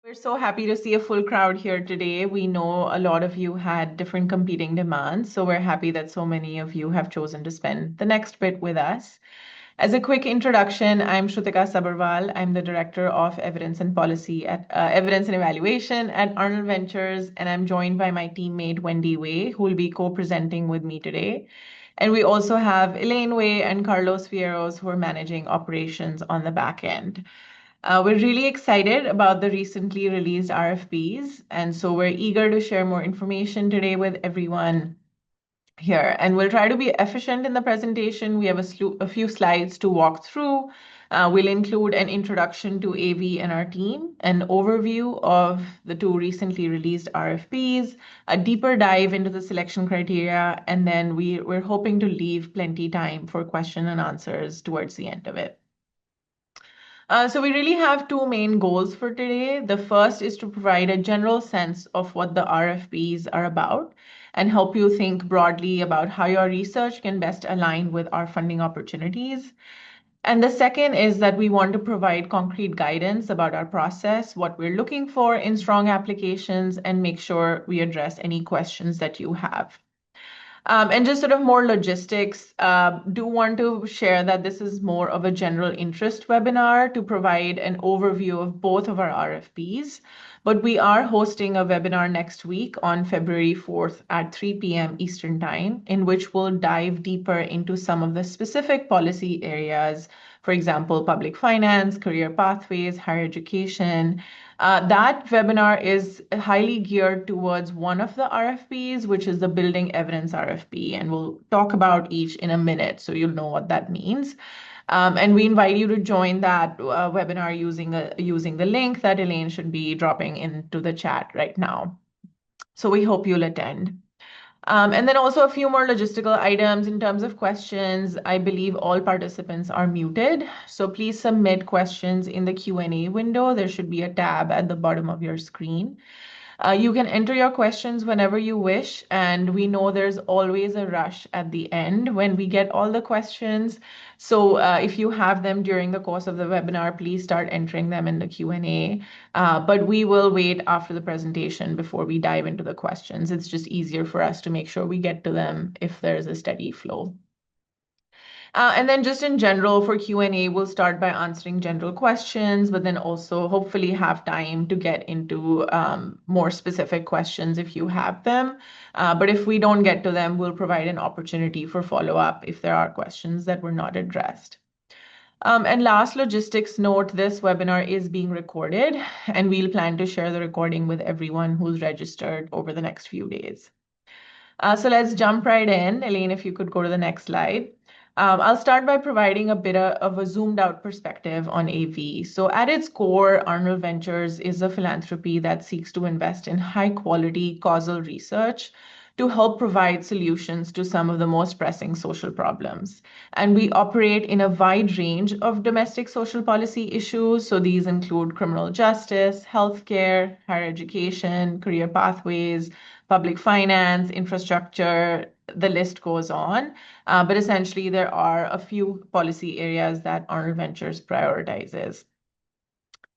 We're so happy to see a full crowd here today. We know a lot of you had different competing demands, so we're happy that so many of you have chosen to spend the next bit with us. As a quick introduction, I'm Shrutika Sabharwal. I'm the Director of Evidence and Policy at Evidence and Evaluation at Arnold Ventures, and I'm joined by my teammate Wendy Way, who will be co-presenting with me today. And we also have Elaine Way and Carlos Fierros, who are managing operations on the back end. We're really excited about the recently released RFPs, and so we're eager to share more information today with everyone here. And we'll try to be efficient in the presentation. We have a few slides to walk through. We'll include an introduction to AV and our team, an overview of the two recently released RFPs, a deeper dive into the selection criteria, and then we're hoping to leave plenty time for question and answers towards the end of it. So we really have two main goals for today. The first is to provide a general sense of what the RFPs are about and help you think broadly about how your research can best align with our funding opportunities. And the second is that we want to provide concrete guidance about our process, what we're looking for in strong applications, and make sure we address any questions that you have. And just sort of more logistics, do want to share that this is more of a general interest webinar to provide an overview of both of our RFPs. But we are hosting a webinar next week on February 4th at 3 p.m. Eastern Time, in which we'll dive deeper into some of the specific policy areas, for example, public finance, career pathways, higher education. That webinar is highly geared towards one of the RFPs, which is the Building Evidence RFP, and we'll talk about each in a minute, so you'll know what that means. And we invite you to join that webinar using the link that Elaine should be dropping into the chat right now. So we hope you'll attend. And then also a few more logistical items in terms of questions. I believe all participants are muted, so please submit questions in the Q&A window. There should be a tab at the bottom of your screen. You can enter your questions whenever you wish, and we know there's always a rush at the end when we get all the questions. So if you have them during the course of the webinar, please start entering them in the Q&A. But we will wait after the presentation before we dive into the questions. It's just easier for us to make sure we get to them if there's a steady flow. And then just in general for Q&A, we'll start by answering general questions, but then also hopefully have time to get into more specific questions if you have them. But if we don't get to them, we'll provide an opportunity for follow-up if there are questions that were not addressed. And last logistics note, this webinar is being recorded, and we'll plan to share the recording with everyone who's registered over the next few days. So let's jump right in. Elaine, if you could go to the next slide. I'll start by providing a bit of a zoomed out perspective on AV. So at its core, Arnold Ventures is a philanthropy that seeks to invest in high quality causal research to help provide solutions to some of the most pressing social problems. And we operate in a wide range of domestic social policy issues. So these include criminal justice, healthcare, higher education, career pathways, public finance, infrastructure, the list goes on. But essentially, there are a few policy areas that Arnold Ventures prioritizes.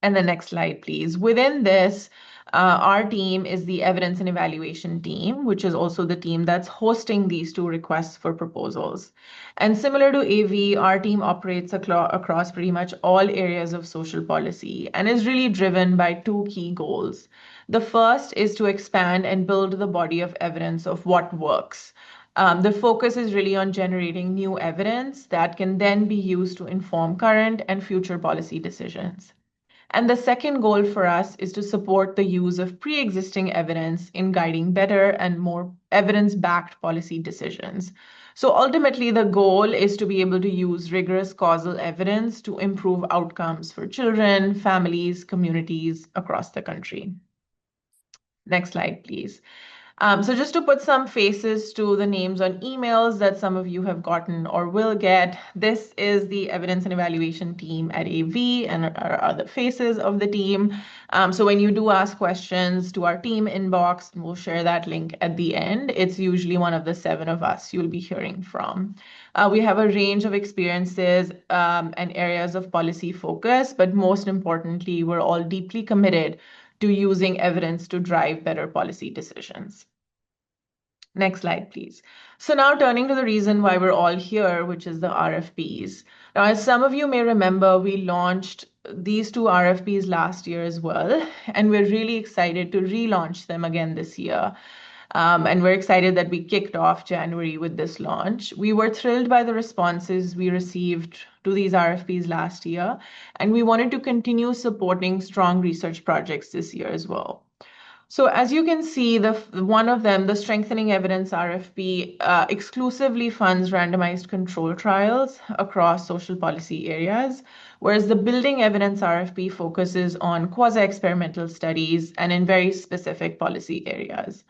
And the next slide, please. Within this, our team is the evidence and evaluation team, which is also the team that's hosting these two requests for proposals. And similar to AV, our team operates across pretty much all areas of social policy and is really driven by two key goals. The first is to expand and build the body of evidence of what works. The focus is really on generating new evidence that can then be used to inform current and future policy decisions. And the second goal for us is to support the use of pre-existing evidence in guiding better and more evidence-backed policy decisions. So ultimately, the goal is to be able to use rigorous causal evidence to improve outcomes for children, families, communities across the country. Next slide, please. So just to put some faces to the names on emails that some of you have gotten or will get, this is the evidence and evaluation team at AV and are other faces of the team. So when you do ask questions to our team inbox, we'll share that link at the end. It's usually one of the 7 of us you'll be hearing from. We have a range of experiences and areas of policy focus, but most importantly, we're all deeply committed to using evidence to drive better policy decisions. Next slide, please. So now turning to the reason why we're all here, which is the RFPs. Now, as some of you may remember, we launched these two RFPs last year as well, and we're really excited to relaunch them again this year. And we're excited that we kicked off January with this launch. We were thrilled by the responses we received to these RFPs last year, and we wanted to continue supporting strong research projects this year as well. So as you can see, one of them, the Strengthening Evidence RFP, exclusively funds randomized control trials across social policy areas, whereas the Building Evidence RFP focuses on quasi-experimental studies and in very specific policy areas.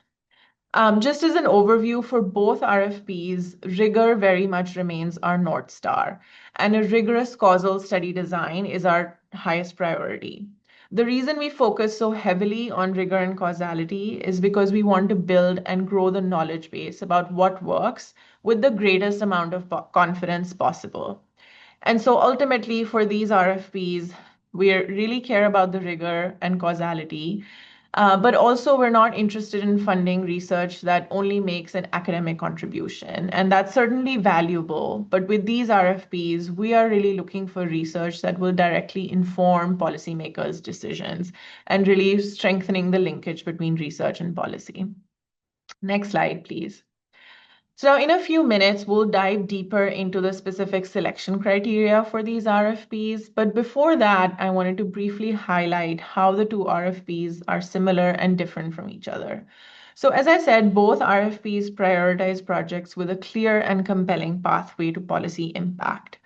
Just as an overview for both RFPs, rigor very much remains our North Star, and a rigorous causal study design is our highest priority. The reason we focus so heavily on rigor and causality is because we want to build and grow the knowledge base about what works with the greatest amount of confidence possible. And so ultimately for these RFPs, we really care about the rigor and causality, but also we're not interested in funding research that only makes an academic contribution. And that's certainly valuable, but with these RFPs, we are really looking for research that will directly inform policymakers' decisions and really strengthening the linkage between research and policy. Next slide, please. So in a few minutes, we'll dive deeper into the specific selection criteria for these RFPs. But before that, I wanted to briefly highlight how the two RFPs are similar and different from each other. So as I said, both RFPs prioritize projects with a clear and compelling pathway to policy impact.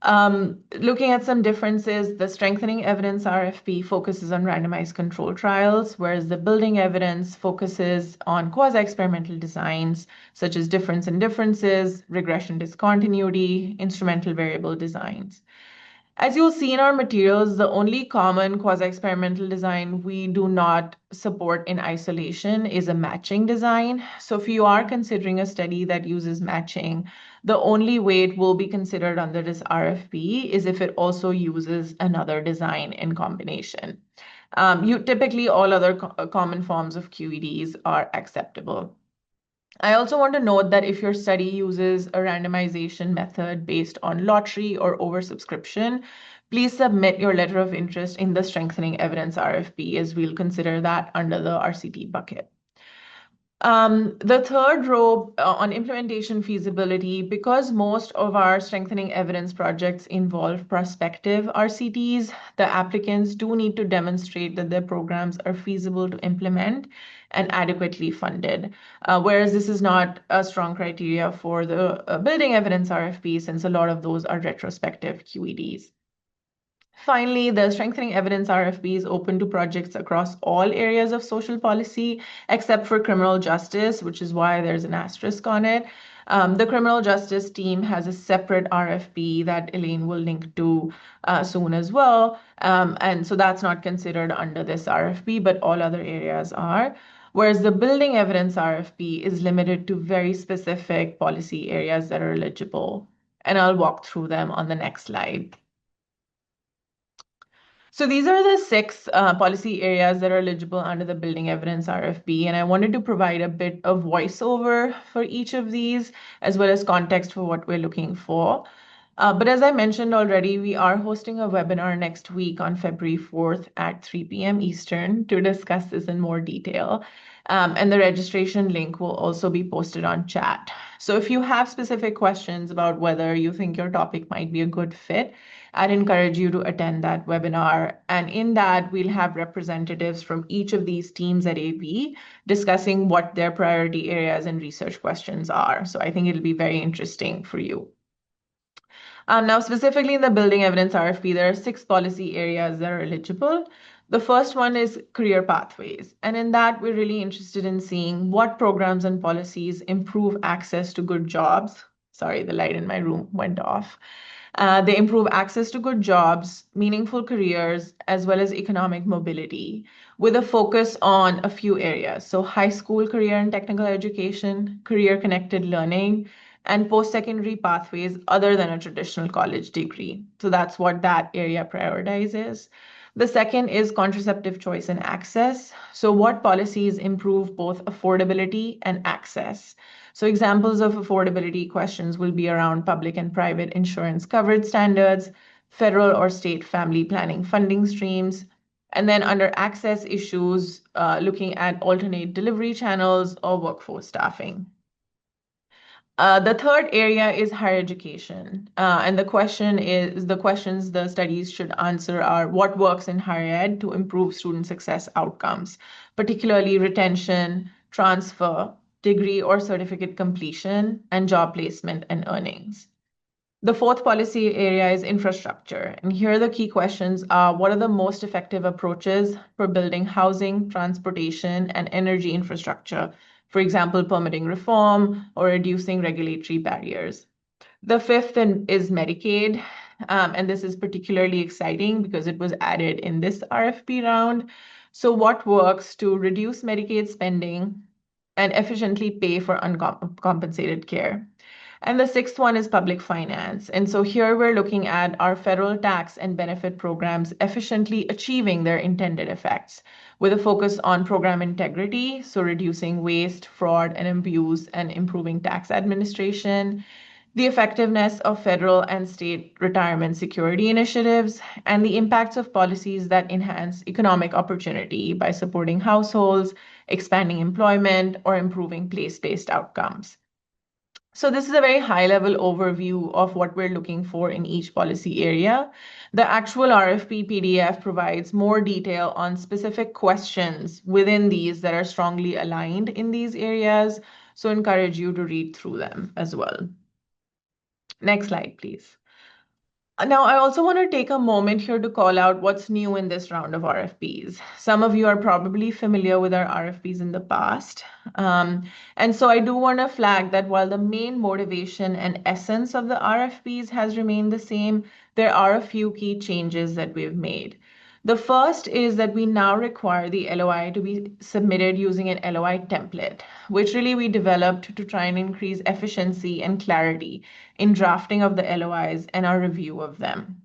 Looking at some differences, the Strengthening Evidence RFP focuses on randomized control trials, whereas the Building Evidence focuses on quasi-experimental designs, such as difference in differences, regression discontinuity, instrumental variable designs. As you'll see in our materials, the only common quasi-experimental design we do not support in isolation is a matching design. So if you are considering a study that uses matching, the only way it will be considered under this RFP is if it also uses another design in combination. Typically, all other common forms of QEDs are acceptable. I also want to note that if your study uses a randomization method based on lottery or oversubscription, please submit your letter of interest in the Strengthening Evidence RFP, as we'll consider that under the RCT bucket. The third row on implementation feasibility, because most of our strengthening evidence projects involve prospective RCTs, the applicants do need to demonstrate that their programs are feasible to implement and adequately funded, whereas this is not a strong criteria for the building evidence RFP, since a lot of those are retrospective QEDs. Finally, the Strengthening Evidence RFP is open to projects across all areas of social policy, except for criminal justice, which is why there's an asterisk on it. The criminal justice team has a separate RFP that Elaine will link to soon as well. And so that's not considered under this RFP, but all other areas are. Whereas the building evidence RFP is limited to very specific policy areas that are eligible. And I'll walk through them on the next slide. So these are the 6 policy areas that are eligible under the Building Evidence RFP, and I wanted to provide a bit of voiceover for each of these, as well as context for what we're looking for. But as I mentioned already, we are hosting a webinar next week on February 4th at 3 p.m. Eastern to discuss this in more detail. And the registration link will also be posted on chat. So if you have specific questions about whether you think your topic might be a good fit, I'd encourage you to attend that webinar. And in that, we'll have representatives from each of these teams at AB discussing what their priority areas and research questions are. So I think it'll be very interesting for you. Now, specifically in the Building Evidence RFP, there are 6 policy areas that are eligible. The first one is career pathways. And in that, we're really interested in seeing what programs and policies improve access to good jobs. Sorry, the light in my room went off. They improve access to good jobs, meaningful careers, as well as economic mobility, with a focus on a few areas. So high school career and technical education, career-connected learning, and post-secondary pathways other than a traditional college degree. So that's what that area prioritizes. The second is contraceptive choice and access. So what policies improve both affordability and access? So examples of affordability questions will be around public and private insurance coverage standards, federal or state family planning funding streams, and then under access issues, looking at alternate delivery channels or workforce staffing. The third area is higher education. And the questions the studies should answer are what works in higher ed to improve student success outcomes, particularly retention, transfer, degree or certificate completion, and job placement and earnings. The fourth policy area is infrastructure. And here the key questions are what are the most effective approaches for building housing, transportation, and energy infrastructure? For example, permitting reform or reducing regulatory barriers. The fifth is Medicaid. And this is particularly exciting because it was added in this RFP round. So what works to reduce Medicaid spending and efficiently pay for uncompensated care? And the sixth one is public finance. And so here we're looking at our federal tax and benefit programs efficiently achieving their intended effects with a focus on program integrity, so reducing waste, fraud, and abuse, and improving tax administration, the effectiveness of federal and state retirement security initiatives, and the impacts of policies that enhance economic opportunity by supporting households, expanding employment, or improving place-based outcomes. So this is a very high-level overview of what we're looking for in each policy area. The actual RFP PDF provides more detail on specific questions within these that are strongly aligned in these areas, so encourage you to read through them as well. Next slide, please. Now, I also want to take a moment here to call out what's new in this round of RFPs. Some of you are probably familiar with our RFPs in the past. And so I do want to flag that while the main motivation and essence of the RFPs has remained the same, there are a few key changes that we've made. The first is that we now require the LOI to be submitted using an LOI template, which really we developed to try and increase efficiency and clarity in drafting of the LOIs and our review of them.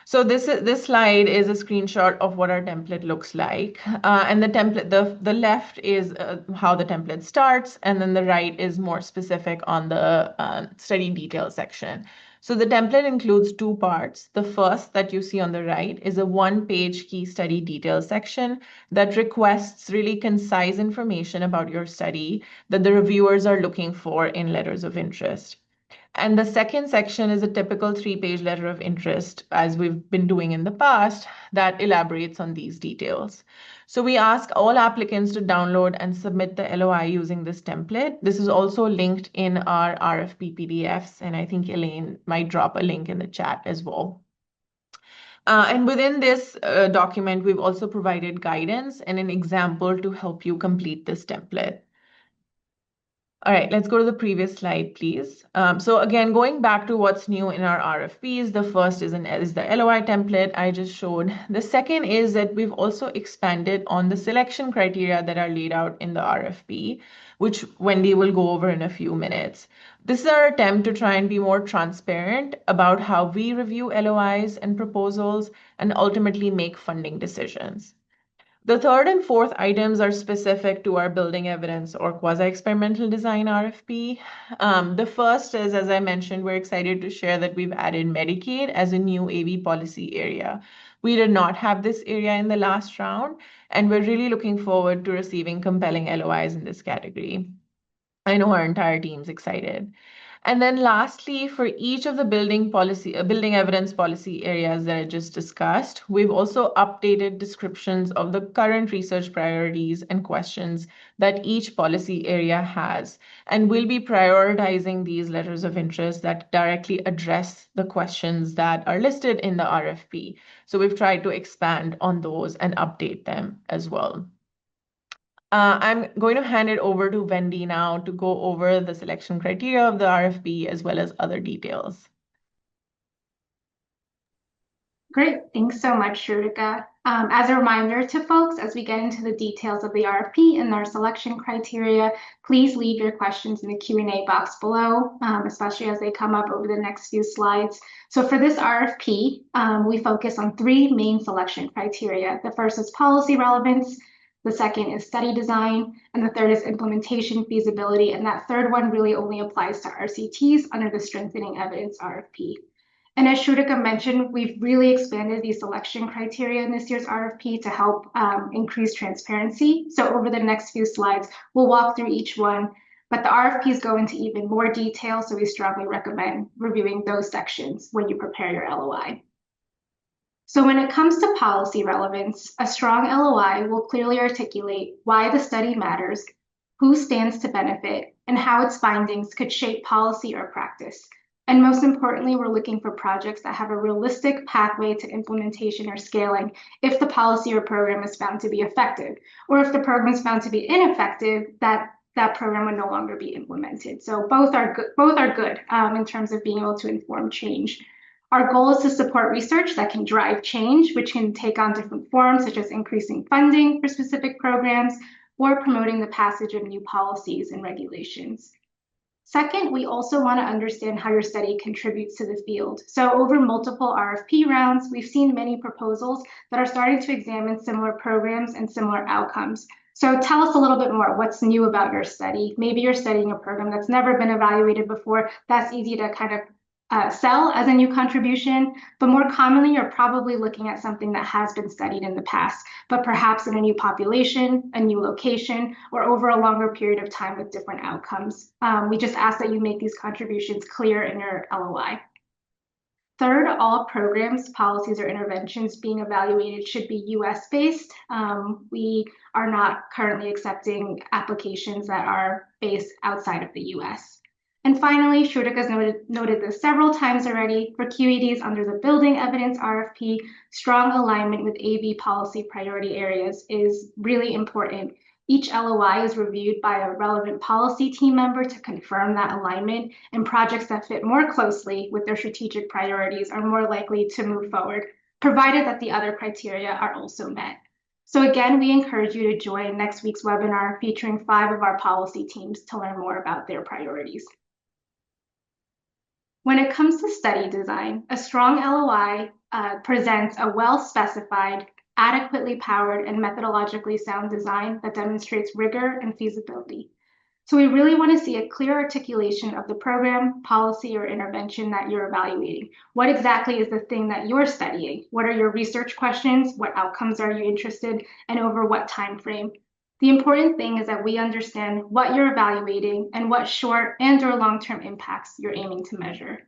So this slide is a screenshot of what our template looks like. And the template, the left is how the template starts, and then the right is more specific on the study details section. So the template includes two parts. The first that you see on the right is a one-page key study details section that requests really concise information about your study that the reviewers are looking for in letters of interest. And the second section is a typical three-page letter of interest, as we've been doing in the past, that elaborates on these details. So we ask all applicants to download and submit the LOI using this template. This is also linked in our RFP PDFs, and I think Elaine might drop a link in the chat as well. And within this document, we've also provided guidance and an example to help you complete this template. All right, let's go to the previous slide, please. So again, going back to what's new in our RFPs, the first is the LOI template I just showed. The second is that we've also expanded on the selection criteria that are laid out in the RFP, which Wendy will go over in a few minutes. This is our attempt to try and be more transparent about how we review LOIs and proposals and ultimately make funding decisions. The third and fourth items are specific to our building evidence or quasi-experimental design RFP. The first is, as I mentioned, we're excited to share that we've added Medicaid as a new AV policy area. We did not have this area in the last round, and we're really looking forward to receiving compelling LOIs in this category. I know our entire team's excited. And then lastly, for each of the building evidence policy areas that I just discussed, we've also updated descriptions of the current research priorities and questions that each policy area has. And we'll be prioritizing these letters of interest that directly address the questions that are listed in the RFP. So we've tried to expand on those and update them as well. I'm going to hand it over to Wendy now to go over the selection criteria of the RFP as well as other details. Great. Thanks so much, Shrutika. As a reminder to folks, as we get into the details of the RFP and our selection criteria, please leave your questions in the Q&A box below, especially as they come up over the next few slides. So for this RFP, we focus on three main selection criteria. The first is policy relevance, the second is study design, and the third is implementation feasibility. And that third one really only applies to RCTs under the strengthening evidence RFP. And as Shrutika mentioned, we've really expanded the selection criteria in this year's RFP to help increase transparency. So over the next few slides, we'll walk through each one, but the RFPs go into even more detail, so we strongly recommend reviewing those sections when you prepare your LOI. So when it comes to policy relevance, a strong LOI will clearly articulate why the study matters, who stands to benefit, and how its findings could shape policy or practice. And most importantly, we're looking for projects that have a realistic pathway to implementation or scaling if the policy or program is found to be effective, or if the program is found to be ineffective, that program would no longer be implemented. So both are good in terms of being able to inform change. Our goal is to support research that can drive change, which can take on different forms, such as increasing funding for specific programs or promoting the passage of new policies and regulations. Second, we also want to understand how your study contributes to the field. So over multiple RFP rounds, we've seen many proposals that are starting to examine similar programs and similar outcomes. So tell us a little bit more. What's new about your study? Maybe you're studying a program that's never been evaluated before. That's easy to kind of sell as a new contribution, but more commonly, you're probably looking at something that has been studied in the past, but perhaps in a new population, a new location, or over a longer period of time with different outcomes. We just ask that you make these contributions clear in your LOI. Third, all programs, policies, or interventions being evaluated should be US-based. We are not currently accepting applications that are based outside of the US. And finally, Shrutika's noted this several times already, for QEDs under the Building Evidence RFP, strong alignment with AV policy priority areas is really important. Each LOI is reviewed by a relevant policy team member to confirm that alignment, and projects that fit more closely with their strategic priorities are more likely to move forward, provided that the other criteria are also met. So again, we encourage you to join next week's webinar featuring 5 of our policy teams to learn more about their priorities. When it comes to study design, a strong LOI presents a well-specified, adequately powered, and methodologically sound design that demonstrates rigor and feasibility. So we really want to see a clear articulation of the program, policy, or intervention that you're evaluating. What exactly is the thing that you're studying? What are your research questions? What outcomes are you interested in, and over what time frame? The important thing is that we understand what you're evaluating and what short and or long-term impacts you're aiming to measure.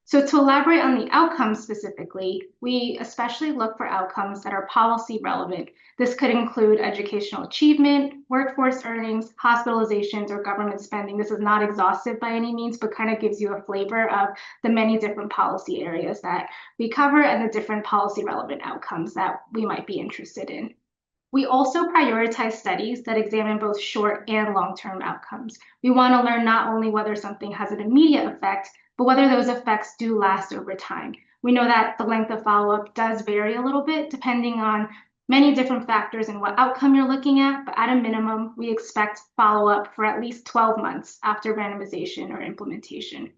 So to elaborate on the outcomes specifically, we especially look for outcomes that are policy relevant. This could include educational achievement, workforce earnings, hospitalizations, or government spending. This is not exhaustive by any means, but kind of gives you a flavor of the many different policy areas that we cover and the different policy relevant outcomes that we might be interested in. We also prioritize studies that examine both short and long-term outcomes. We want to learn not only whether something has an immediate effect, but whether those effects do last over time. We know that the length of follow-up does vary a little bit depending on many different factors and what outcome you're looking at, but at a minimum, we expect follow-up for at least 12 months after randomization or implementation.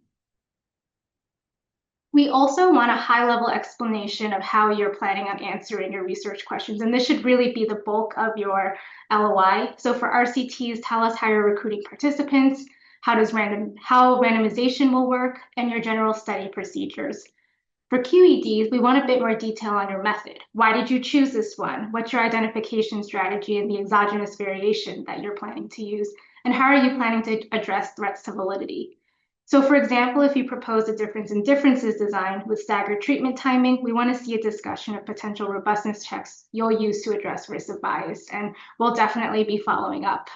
We also want a high-level explanation of how you're planning on answering your research questions, and this should really be the bulk of your LOI. So for RCTs, tell us how you're recruiting participants, how randomization will work, and your general study procedures. For QEDs, we want a bit more detail on your method. Why did you choose this one? What's your identification strategy and the exogenous variation that you're planning to use? And how are you planning to address threats to validity? So for example, if you propose a difference in differences design with staggered treatment timing, we want to see a discussion of potential robustness checks you'll use to address risk of bias. And we'll definitely be following up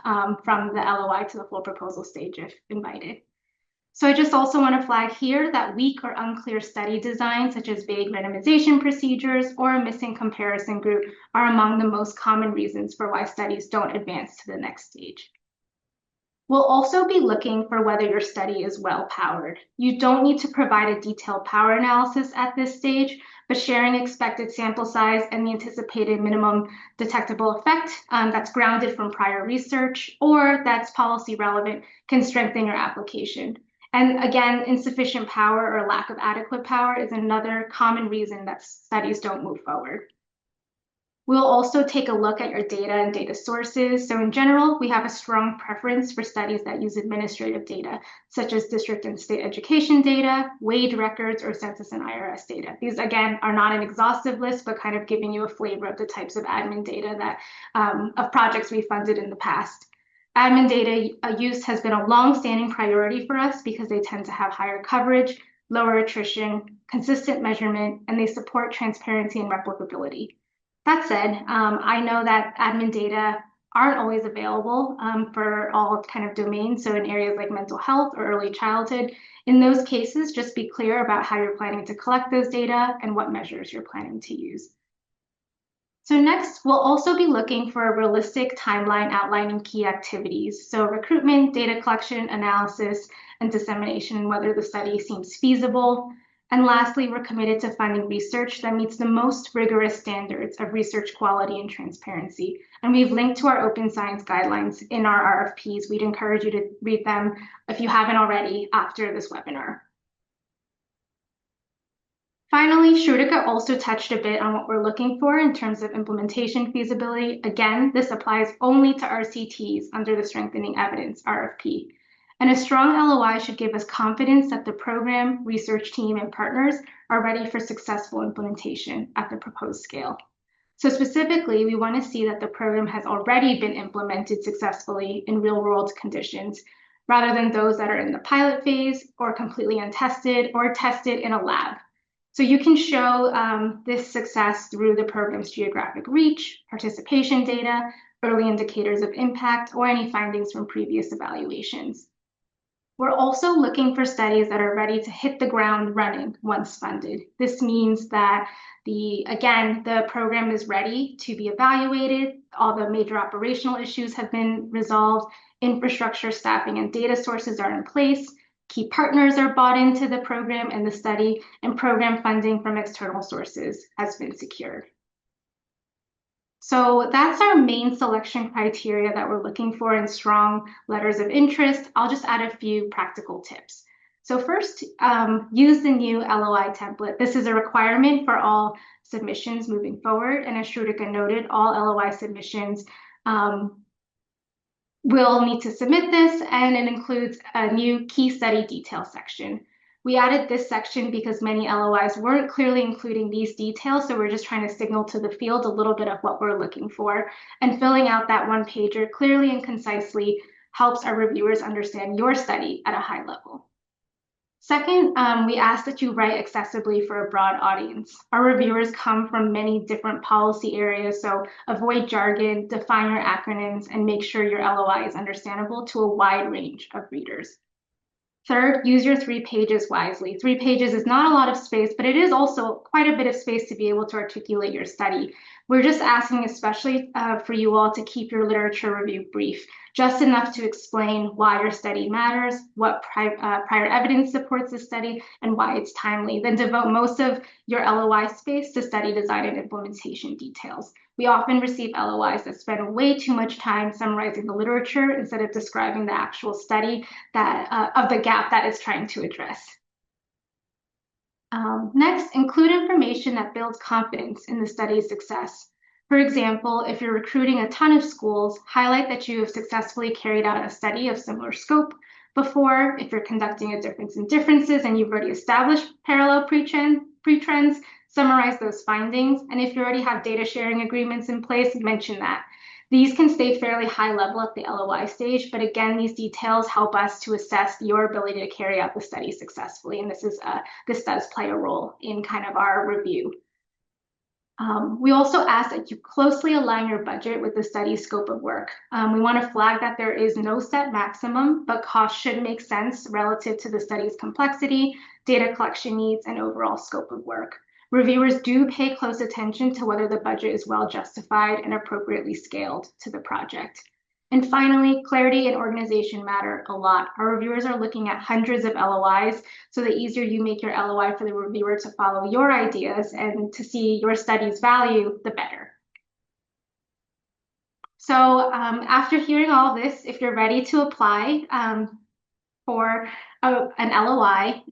from the LOI to the full proposal stage if invited. So I just also want to flag here that weak or unclear study design, such as vague randomization procedures or a missing comparison group, are among the most common reasons for why studies don't advance to the next stage. We'll also be looking for whether your study is well powered. You don't need to provide a detailed power analysis at this stage, but sharing expected sample size and the anticipated minimum detectable effect that's grounded from prior research or that's policy relevant can strengthen your application. And again, insufficient power or lack of adequate power is another common reason that studies don't move forward. We'll also take a look at your data and data sources. So in general, we have a strong preference for studies that use administrative data, such as district and state education data, wage records, or census and IRS data. These, again, are not an exhaustive list, but kind of giving you a flavor of the types of admin data that of projects we funded in the past. Admin data use has been a long-standing priority for us because they tend to have higher coverage, lower attrition, consistent measurement, and they support transparency and replicability. That said, I know that admin data aren't always available for all kind of domains. So in areas like mental health or early childhood, in those cases, just be clear about how you're planning to collect those data and what measures you're planning to use. So next, we'll also be looking for a realistic timeline outlining key activities. So recruitment, data collection, analysis, and dissemination, whether the study seems feasible. And lastly, we're committed to funding research that meets the most rigorous standards of research quality and transparency. And we've linked to our open science guidelines in our RFPs. We'd encourage you to read them if you haven't already after this webinar. Finally, Shrudika also touched a bit on what we're looking for in terms of implementation feasibility. Again, this applies only to RCTs under the Strengthening Evidence RFP. And a strong LOI should give us confidence that the program, research team, and partners are ready for successful implementation at the proposed scale. So specifically, we want to see that the program has already been implemented successfully in real-world conditions, rather than those that are in the pilot phase or completely untested or tested in a lab. So you can show this success through the program's geographic reach, participation data, early indicators of impact, or any findings from previous evaluations. We're also looking for studies that are ready to hit the ground running once funded. This means that the program is ready to be evaluated, all the major operational issues have been resolved, infrastructure, staffing, and data sources are in place, key partners are bought into the program and the study, and program funding from external sources has been secured. So that's our main selection criteria that we're looking for in strong letters of interest. I'll just add a few practical tips. So first, use the new LOI template. This is a requirement for all submissions moving forward. And as Shrudika noted, all LOI submissions will need to submit this, and it includes a new key study detail section. We added this section because many LOIs weren't clearly including these details, so we're just trying to signal to the field a little bit of what we're looking for. And filling out that one pager clearly and concisely helps our reviewers understand your study at a high level. Second, we ask that you write accessibly for a broad audience. Our reviewers come from many different policy areas, so avoid jargon, define your acronyms, and make sure your LOI is understandable to a wide range of readers. Third, use your 3 pages wisely. 3 pages is not a lot of space, but it is also quite a bit of space to be able to articulate your study. We're just asking especially for you all to keep your literature review brief, just enough to explain why your study matters, what prior evidence supports the study, and why it's timely. Then devote most of your LOI space to study design and implementation details. We often receive LOIs that spend way too much time summarizing the literature instead of describing the actual study of the gap that it's trying to address. Next, include information that builds confidence in the study's success. For example, if you're recruiting a ton of schools, highlight that you have successfully carried out a study of similar scope before. If you're conducting a difference in differences and you've already established parallel pre-trends, summarize those findings. And if you already have data sharing agreements in place, mention that. These can stay fairly high level at the LOI stage, but again, these details help us to assess your ability to carry out the study successfully. And this does play a role in kind of our review. We also ask that you closely align your budget with the study's scope of work. We want to flag that there is no set maximum, but cost should make sense relative to the study's complexity, data collection needs, and overall scope of work. Reviewers do pay close attention to whether the budget is well justified and appropriately scaled to the project. And finally, clarity and organization matter a lot. Our reviewers are looking at hundreds of LOIs, so the easier you make your LOI for the reviewer to follow your ideas and to see your study's value, the better. So after hearing all this, if you're ready to apply for an LOI,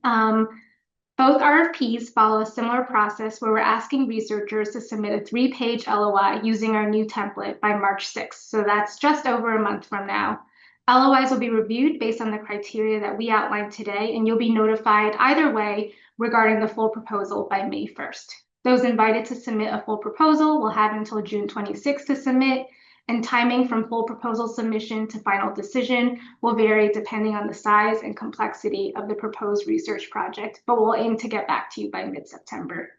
both RFPs follow a similar process where we're asking researchers to submit a 3-page LOI using our new template by March 6th. So that's just over a month from now. LOIs will be reviewed based on the criteria that we outlined today, and you'll be notified either way regarding the full proposal by May 1st. Those invited to submit a full proposal will have until June 26th to submit, and timing from full proposal submission to final decision will vary depending on the size and complexity of the proposed research project, but we'll aim to get back to you by mid-September.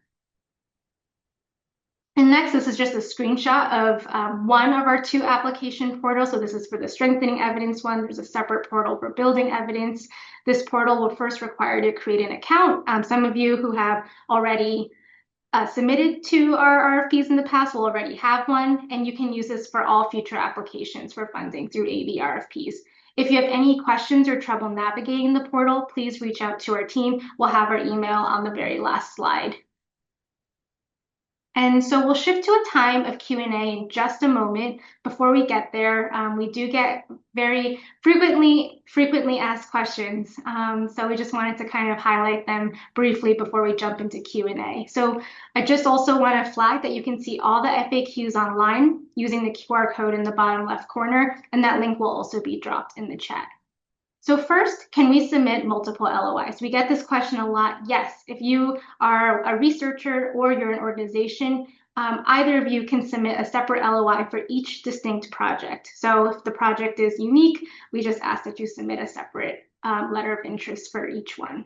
And next, this is just a screenshot of one of our 2 application portals. So this is for the strengthening evidence one. There's a separate portal for building evidence. This portal will first require you to create an account. Some of you who have already submitted to our RFPs in the past will already have one, and you can use this for all future applications for funding through AV RFPs. If you have any questions or trouble navigating the portal, please reach out to our team. We'll have our email on the very last slide. And so we'll shift to a time of Q&A in just a moment. Before we get there, we do get very frequently asked questions. So we just wanted to kind of highlight them briefly before we jump into Q&A. So I just also want to flag that you can see all the FAQs online using the QR code in the bottom left corner, and that link will also be dropped in the chat. So first, can we submit multiple LOIs? We get this question a lot. Yes, if you are a researcher or you're an organization, either of you can submit a separate LOI for each distinct project. So if the project is unique, we just ask that you submit a separate letter of interest for each one.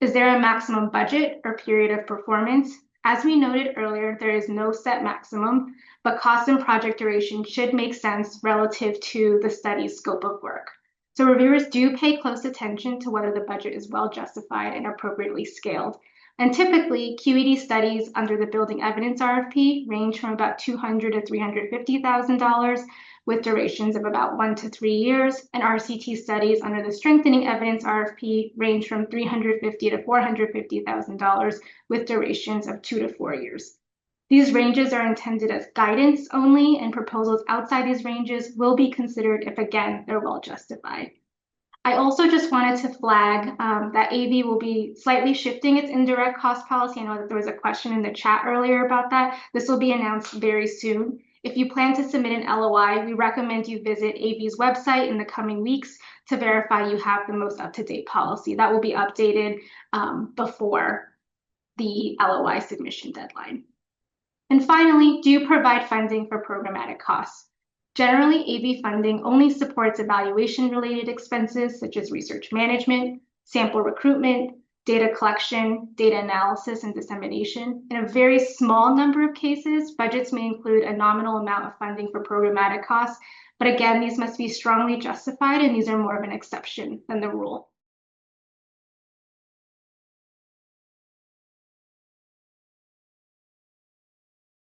Is there a maximum budget or period of performance? As we noted earlier, there is no set maximum, but cost and project duration should make sense relative to the study's scope of work. So reviewers do pay close attention to whether the budget is well justified and appropriately scaled. And typically, QED studies under the Building Evidence RFP range from about $200,000 to $350,000 with durations of about 1 to 3 years. And RCT studies under the Strengthening Evidence RFP range from $350,000 to $450,000 with durations of 2 to 4 years. These ranges are intended as guidance only, and proposals outside these ranges will be considered if, again, they're well justified. I also just wanted to flag that AV will be slightly shifting its indirect cost policy. I know that there was a question in the chat earlier about that. This will be announced very soon. If you plan to submit an LOI, we recommend you visit AV's website in the coming weeks to verify you have the most up-to-date policy. That will be updated before the LOI submission deadline. And finally, do you provide funding for programmatic costs? Generally, AV funding only supports evaluation-related expenses such as research management, sample recruitment, data collection, data analysis, and dissemination. In a very small number of cases, budgets may include a nominal amount of funding for programmatic costs, but again, these must be strongly justified, and these are more of an exception than the rule.